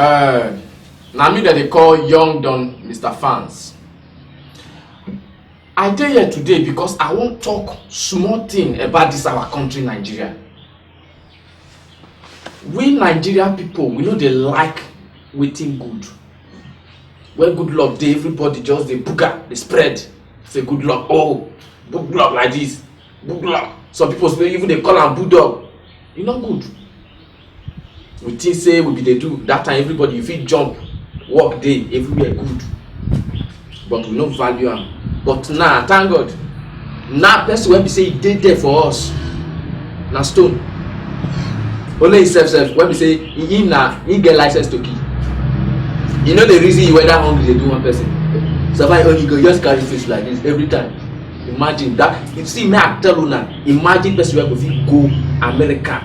Now me that they call Young Don Mr. Fans. I dey here today because I wan talk small thing about this our country Nigeria. We Nigerian people, we know they like waiting good. When good luck dey, everybody just dey booga, they spread. Say good luck, oh, good luck like this, good luck. Some people say even they call am bulldog. E no good. We think say we be dey do that time everybody you fit jump, work day everywhere good. But we no value am. But now, thank God, now person wey be say e dey there for us, na stone. Only himself when we say him get license to kill. You know the reason you whether hungry they do one person. Survive only go just carry fish like this every time. Imagine that. You see, me I tell you now. Imagine person wey go fit go America,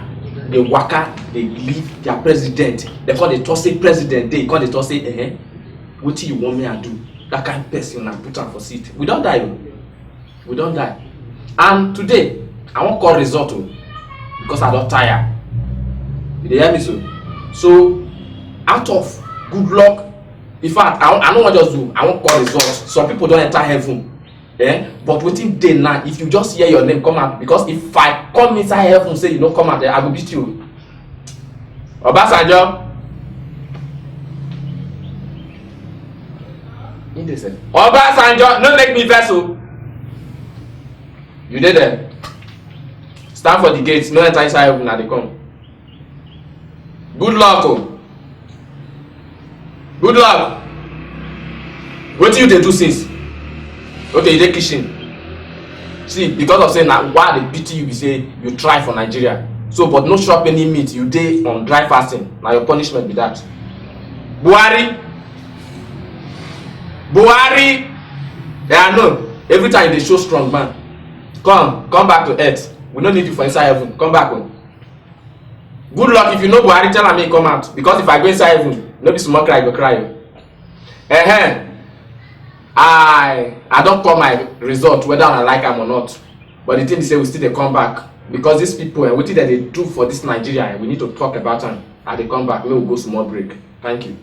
they waka, they leave their president. They call the toxic president. They call the toxic. What you want me to do? That kind of person and put am for seat. We don't die. We don't die. And today I won't call result because I don't tire. You dey hear me so? So out of good luck, in fact, I don't want just do. I won't call results. Some people don't enter heaven. But within day now, if you just hear your name come out, because if I come inside heaven say you don't come out there, I will beat you. Obasanjo. Obasanjo, no make me vessel. You did there. Stand for the gates, no enter inside heaven, now they come. Good luck, oh. Good luck. What do you do since? Okay, you dey kitchen. See, because of saying that why they pity you, be say you try for Nigeria. So, but no chop any meat, you dey on dry fasting. Now your punishment be that. Buhari. Yeah, I know. Every time they show strong man. Come back to earth. We don't need you for inside heaven. Come back home. Good luck if you know Buhari, tell me come out. Because if I go inside heaven, no be small cry, go cry. I don't call my result whether I like them or not. But the thing is say we still they come back. Because these people and what that they do for this Nigeria, we need to talk about them. And they come back, we will go small break. Thank you.